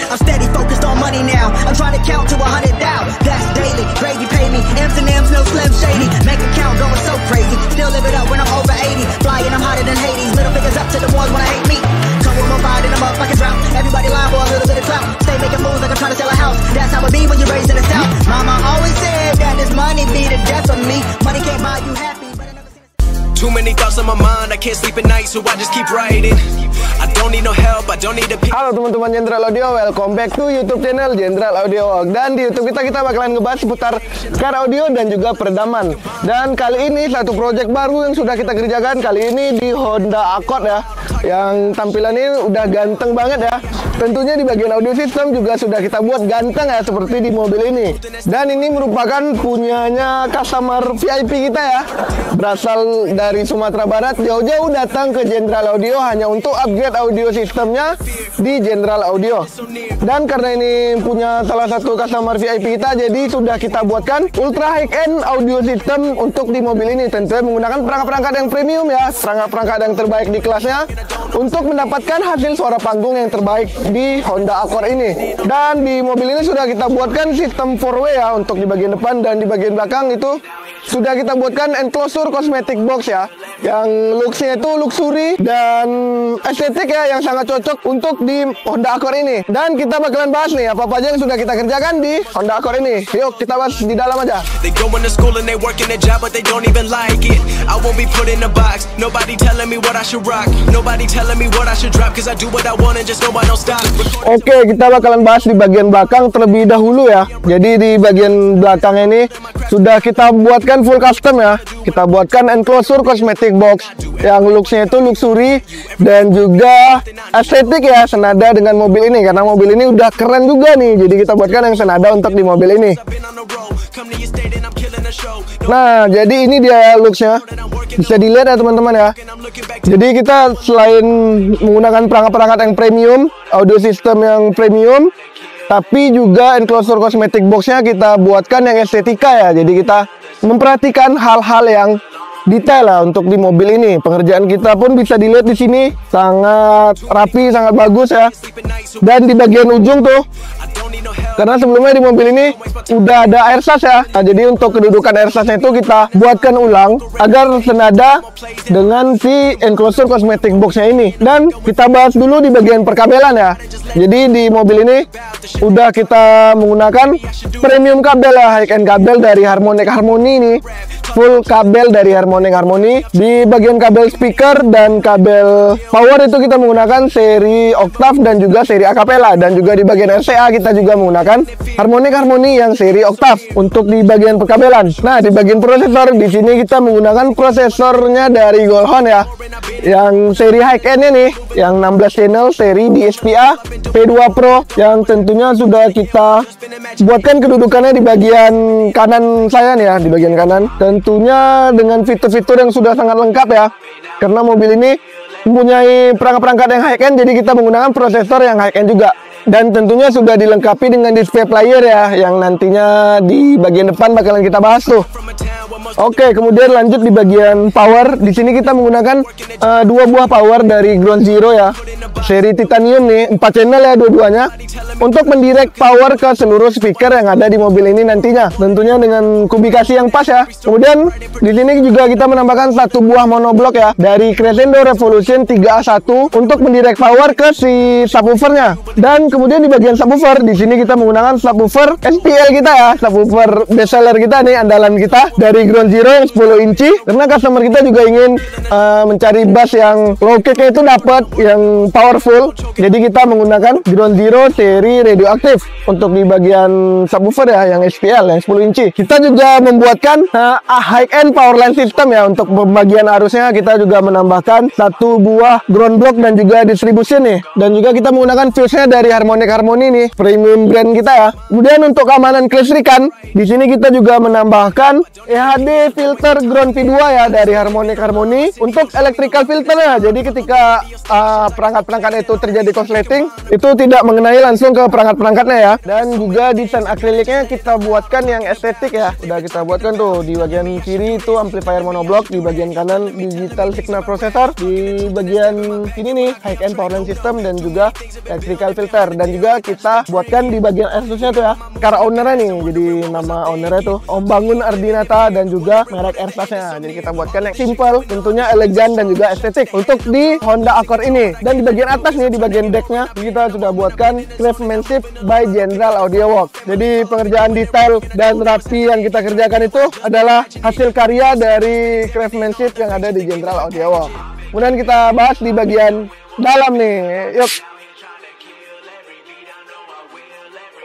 I'm steady focused on money now. I'm trying to count to 100,000. That's daily. Gravy pay me. M's and M's, no Slim Shady. Make account going so crazy. Still live it up when I'm over 80. Flying, I'm hotter than Hades. Middle fingers up to the ones when I hate me. Come with my fire, then I'm up like a drought. Everybody lying for a little bit of clout. Stay making moves like I'm trying to sell a house. That's how it be when you're raised in the South. Mama always said that this money be the death of me. Money can't buy you happy. Too many thoughts on my mind, I can't sleep at night, so I just keep writing. I don't need no help, I don't need a pick. Halo teman-teman Jenderal Audio, welcome back to YouTube channel Jenderal Audio. Dan di YouTube kita bakalan ngebahas seputar car audio dan juga peredaman. Dan kali ini satu project baru yang sudah kita kerjakan. Kali ini di Honda Accord ya, yang tampilannya udah ganteng banget ya. Tentunya di bagian audio system juga sudah kita buat ganteng ya, seperti di mobil ini. Dan ini merupakan punyanya customer VIP kita ya, berasal dari Sumatera Barat, jauh-jauh datang ke Jenderal Audio hanya untuk upgrade audio sistemnya di Jenderal Audio. Dan karena ini punya salah satu customer VIP kita, jadi sudah kita buatkan ultra high-end audio system untuk di mobil ini. Tentunya menggunakan perangkat-perangkat yang premium ya, perangkat-perangkat yang terbaik di kelasnya, untuk mendapatkan hasil suara panggung yang terbaik di Honda Accord ini. Dan di mobil ini sudah kita buatkan sistem 4-way ya, untuk di bagian depan dan di bagian belakang itu sudah kita buatkan enclosure cosmetic box ya, yang looksnya itu luxury dan estetik ya, yang sangat cocok untuk di Honda Accord ini. Dan kita bakalan bahas nih apa aja yang sudah kita kerjakan di Honda Accord ini. Yuk kita bahas di dalam aja. They going to school and they working a job but they don't even like it. I won't be put in a box. Nobody telling me what I should rock. Nobody telling me what I should drop, cause I do what I want and just know I don't stop. Oke, kita bakalan bahas di bagian belakang terlebih dahulu ya. Jadi di bagian belakang ini sudah kita buatkan full custom ya. Kita buatkan enclosure cosmetic box yang looksnya itu luxury dan juga estetik ya, senada dengan mobil ini, karena mobil ini udah keren juga nih. Jadi kita buatkan yang senada untuk di mobil ini. Nah, jadi ini dia looksnya, bisa dilihat ya teman-teman ya. Jadi kita selain menggunakan perangkat-perangkat yang premium, audio system yang premium, tapi juga enclosure cosmetic boxnya kita buatkan yang estetika ya. Jadi kita memperhatikan hal-hal yang detail lah untuk di mobil ini. Pengerjaan kita pun bisa dilihat di sini, sangat rapi, sangat bagus ya. Dan di bagian ujung tuh, karena sebelumnya di mobil ini udah ada airsas ya. Nah, jadi untuk kedudukan airsasnya itu kita buatkan ulang agar senada dengan si enclosure cosmetic boxnya ini. Dan kita bahas dulu di bagian perkabelan ya. Jadi di mobil ini udah kita menggunakan premium kabel ya, high-end kabel dari Harmonic Harmony ini. Full kabel dari Harmonic Harmony. Di bagian kabel speaker dan kabel power itu kita menggunakan seri Octave dan juga seri Acapella. Dan juga di bagian RCA kita juga menggunakan Harmonic Harmony yang seri Octave untuk di bagian perkabelan. Nah, di bagian prosesor di sini kita menggunakan prosesornya dari Goldhorn ya, yang seri high-end ini, yang 16 channel seri DSPA P2 Pro, yang tentunya sudah kita buatkan kedudukannya di bagian kanan saya nih ya, di bagian kanan. Tentunya dengan fitur-fitur yang sudah sangat lengkap ya, karena mobil ini mempunyai perangkat-perangkat yang high-end, jadi kita menggunakan prosesor yang high-end juga. Dan tentunya sudah dilengkapi dengan display player ya, yang nantinya di bagian depan bakalan kita bahas tuh. Oke, kemudian lanjut di bagian power. Di sini kita menggunakan dua buah power dari Ground Zero ya, seri titanium nih, 4 channel ya dua-duanya, untuk mendirect power ke seluruh speaker yang ada di mobil ini nantinya. Tentunya dengan kubikasi yang pas ya. Kemudian di sini juga kita menambahkan satu buah monoblock ya dari Crescendo Revolution 3A1 untuk mendirect power ke si subwoofernya. Dan kemudian di bagian subwoofer, di sini kita menggunakan subwoofer SPL kita ya, subwoofer bestseller kita nih, andalan kita dari Ground Zero yang 10 inci, karena customer kita juga ingin mencari bass yang low kicknya itu dapat, yang powerful. Jadi kita menggunakan Ground Zero seri radioaktif untuk di bagian subwoofer ya, yang SPL yang 10 inci. Kita juga membuatkan high-end power line system ya, untuk pembagian arusnya kita juga menambahkan satu buah ground block dan juga distribution nih. Dan juga kita menggunakan fuse-nya dari Harmonic Harmony nih, premium brand kita ya. Kemudian untuk keamanan kelistrikan, di sini kita juga menambahkan EH AD filter ground V2 ya dari Harmonic Harmony untuk electrical filternya. Jadi ketika perangkat-perangkat itu terjadi korsleting, itu tidak mengenai langsung ke perangkat-perangkatnya ya. Dan juga desain akriliknya kita buatkan yang estetik ya. Udah kita buatkan tuh di bagian kiri itu amplifier monoblock, di bagian kanan digital signal processor, di bagian sini nih high end power line system dan juga electrical filter. Dan juga kita buatkan di bagian airsource-nya tuh ya, cara ownernya nih. Jadi nama ownernya tuh Om Bangun Ardinata dan juga merek Airspace-nya. Jadi kita buatkan yang simple, tentunya elegan dan juga estetik untuk di Honda Accord ini. Dan di bagian atas nih, di bagian decknya kita sudah buatkan craftsmanship by General Audio Works. Jadi pengerjaan detail dan rapi yang kita kerjakan itu adalah hasil karya dari craftsmanship yang ada di General Audio Works. Kemudian kita bahas di bagian dalam nih. Yuk.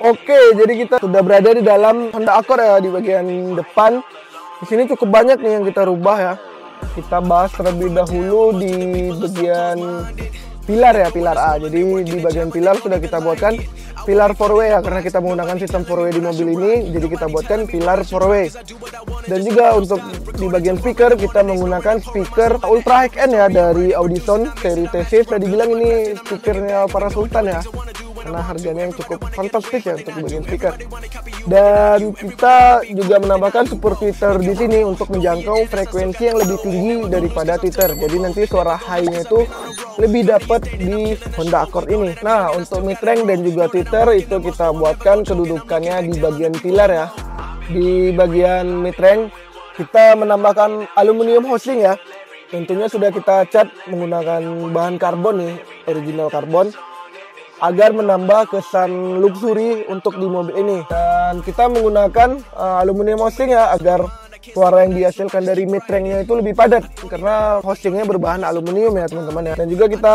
Oke, jadi kita sudah berada di dalam Honda Accord ya, di bagian depan. Di sini cukup banyak nih yang kita rubah ya. Kita bahas terlebih dahulu di bagian pilar ya, pilar A. Jadi di bagian pilar sudah kita buatkan pilar 4-way ya, karena kita menggunakan sistem 4-way di mobil ini. Jadi kita buatkan pilar 4-way. Dan juga untuk di bagian speaker kita menggunakan speaker ultra high end ya dari Audison seri T6. Tadi bilang ini speakernya para sultan ya, karena harganya yang cukup fantastis ya untuk bagian speaker. Dan kita juga menambahkan support tweeter di sini untuk menjangkau frekuensi yang lebih tinggi daripada tweeter. Jadi nanti suara high-nya itu lebih dapat di Honda Accord ini. Nah, untuk mid-range dan juga tweeter itu kita buatkan kedudukannya di bagian pilar ya. Di bagian mid-range kita menambahkan aluminium housing ya. Tentunya sudah kita cat menggunakan bahan karbon nih, original karbon, agar menambah kesan luxury untuk di mobil ini. Dan kita menggunakan aluminium housing ya, agar suara yang dihasilkan dari mid-range-nya itu lebih padat, karena housingnya berbahan aluminium ya teman-teman ya. Dan juga kita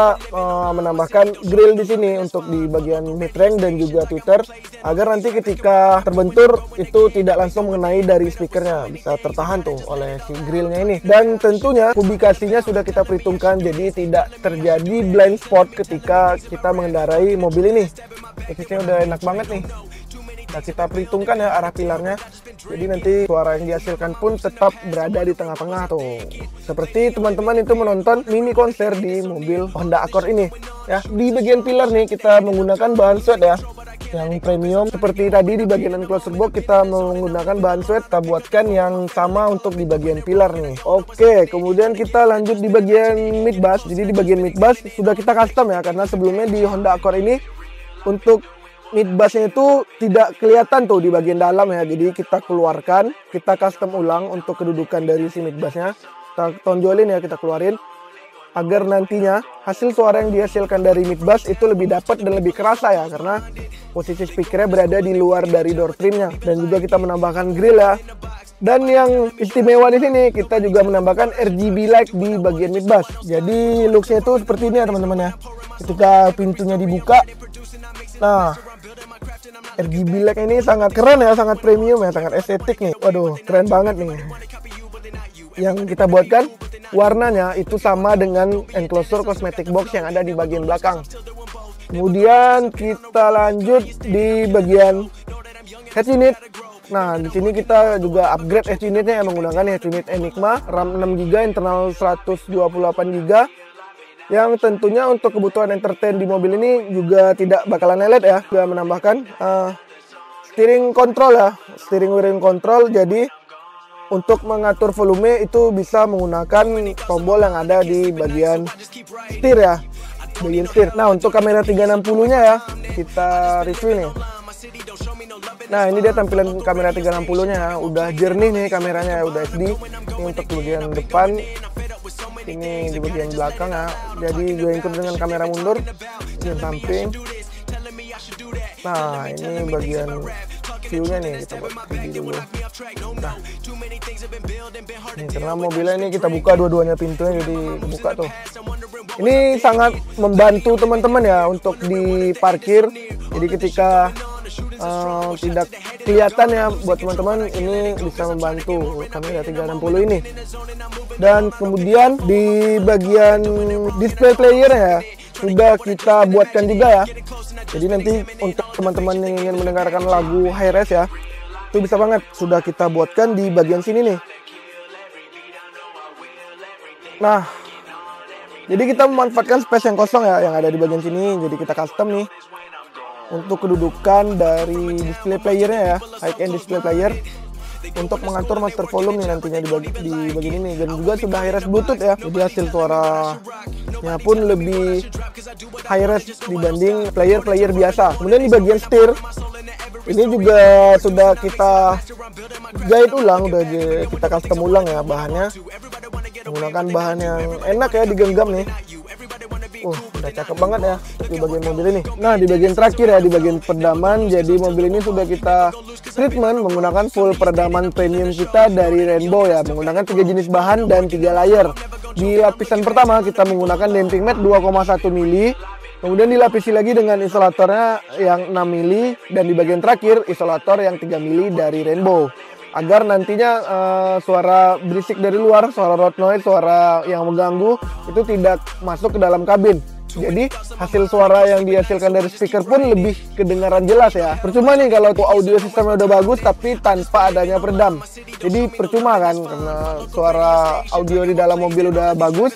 menambahkan grill di sini untuk di bagian mid-range dan juga tweeter, agar nanti ketika terbentur itu tidak langsung mengenai dari speakernya, bisa tertahan tuh oleh si grillnya ini. Dan tentunya publikasinya sudah kita perhitungkan, jadi tidak terjadi blind spot ketika kita mengendarai mobil ini. Posisinya udah enak banget nih. Nah, kita perhitungkan ya arah pilarnya, jadi nanti suara yang dihasilkan pun tetap berada di tengah-tengah tuh, seperti teman-teman itu menonton mini konser di mobil Honda Accord ini ya. Di bagian pilar nih kita menggunakan bahan sweat ya, yang premium. Seperti tadi di bagian enclosure box kita menggunakan bahan sweat, kita buatkan yang sama untuk di bagian pilar nih. Oke, kemudian kita lanjut di bagian mid bass. Jadi di bagian mid bass sudah kita custom ya, karena sebelumnya di Honda Accord ini untuk mid bassnya itu tidak kelihatan tuh di bagian dalam ya. Jadi kita keluarkan, kita custom ulang untuk kedudukan dari si mid bassnya. Kita tonjolin ya, kita keluarin, agar nantinya hasil suara yang dihasilkan dari mid bass itu lebih dapat dan lebih kerasa ya, karena posisi speakernya berada di luar dari door trimnya. Dan juga kita menambahkan grill ya. Dan yang istimewa di sini kita juga menambahkan RGB light di bagian mid bass. Jadi looksnya itu seperti ini ya teman-teman ya. Ketika pintunya dibuka, nah RGB light ini sangat keren ya, sangat premium ya, sangat estetik nih. Waduh, keren banget nih. Yang kita buatkan warnanya itu sama dengan enclosure cosmetic box yang ada di bagian belakang. Kemudian kita lanjut di bagian head unit. Nah, di sini kita juga upgrade head unitnya yang menggunakan head unit Enigma, RAM 6GB, internal 128GB. Yang tentunya untuk kebutuhan entertain di mobil ini juga tidak bakalan lelet ya. Juga menambahkan steering control ya, steering wheel control. Jadi untuk mengatur volume itu bisa menggunakan tombol yang ada di bagian setir ya, bagian setir. Nah, untuk kamera 360-nya ya, kita review nih. Nah, ini dia tampilan kamera 360-nya ya. Udah jernih nih kameranya ya, udah HD. Ini untuk bagian depan, ini di bagian belakang ya. Jadi gue include dengan kamera mundur, bagian samping. Nah, ini bagian view-nya nih, kita buat 3D dulu. Nah, ini karena mobilnya ini kita buka dua-duanya pintunya, jadi kebuka tuh. Ini sangat membantu teman-teman ya untuk di parkir. Jadi ketika tidak kelihatan ya buat teman-teman, ini bisa membantu kamera 360 ini. Dan kemudian di bagian display player ya sudah kita buatkan juga ya. Jadi nanti untuk teman-teman yang ingin mendengarkan lagu high res ya, itu bisa banget, sudah kita buatkan di bagian sini nih. Nah, jadi kita memanfaatkan space yang kosong ya, yang ada di bagian sini. Jadi kita custom nih untuk kedudukan dari display playernya ya, high end display player, untuk mengatur master volume nih nantinya di bagian ini. Dan juga sudah high res Bluetooth ya, jadi hasil suaranya pun lebih high res dibanding player biasa. Kemudian di bagian setir ini juga sudah kita jahit ulang, udah kita custom ulang ya bahannya, menggunakan bahan yang enak ya digenggam nih. Udah cakep banget ya di bagian mobil ini. Nah, di bagian terakhir ya, di bagian peredaman, jadi mobil ini sudah kita treatment menggunakan full peredaman premium kita dari Rainbow ya, menggunakan 3 jenis bahan dan 3 layer. Di lapisan pertama kita menggunakan damping mat 2,1 mili, kemudian dilapisi lagi dengan isolatornya yang 6 mili, dan di bagian terakhir isolator yang 3 mili dari Rainbow, agar nantinya suara berisik dari luar, suara road noise, suara yang mengganggu itu tidak masuk ke dalam kabin. Jadi hasil suara yang dihasilkan dari speaker pun lebih kedengaran jelas ya. Percuma nih kalau audio sistemnya udah bagus tapi tanpa adanya peredam. Jadi percuma kan, karena suara audio di dalam mobil udah bagus,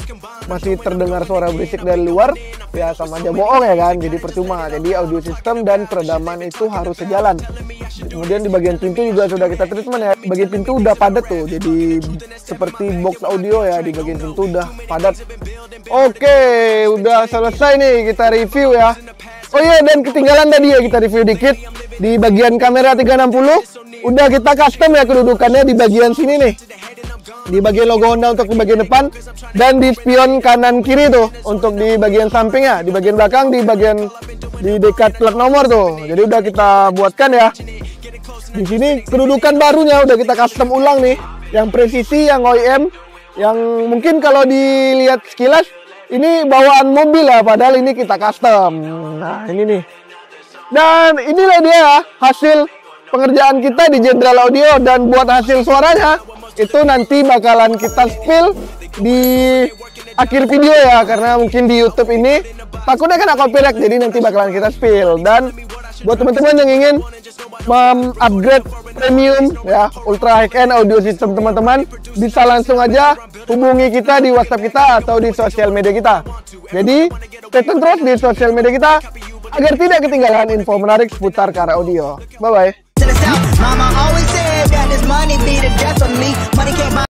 masih terdengar suara berisik dari luar, ya sama aja bohong ya kan. Jadi percuma. Jadi audio sistem dan peredaman itu harus sejalan. Kemudian di bagian pintu juga sudah kita treatment ya. Bagian pintu udah padat tuh, jadi seperti box audio ya, di bagian pintu udah padat. Oke, udah selesai nih kita review ya. Oh iya, dan ketinggalan tadi ya kita review dikit. Di bagian kamera 360 udah kita custom ya kedudukannya di bagian sini nih, di bagian logo Honda untuk di bagian depan, dan di spion kanan kiri tuh untuk di bagian sampingnya. Di bagian belakang di dekat plat nomor tuh. Jadi udah kita buatkan ya. Di sini kedudukan barunya udah kita custom ulang nih, yang presisi, yang OEM, yang mungkin kalau dilihat sekilas ini bawaan mobil ya, padahal ini kita custom. Nah, ini nih. Dan inilah dia hasil pengerjaan kita di General Audio. Dan buat hasil suaranya itu nanti bakalan kita spill di akhir video ya, karena mungkin di YouTube ini takutnya kena copyright, jadi nanti bakalan kita spill. Dan buat teman-teman yang ingin upgrade premium ya, ultra high end audio system, teman-teman bisa langsung aja hubungi kita di WhatsApp kita atau di sosial media kita. Jadi stay tune terus di sosial media kita agar tidak ketinggalan info menarik seputar Kara Audio. Bye bye.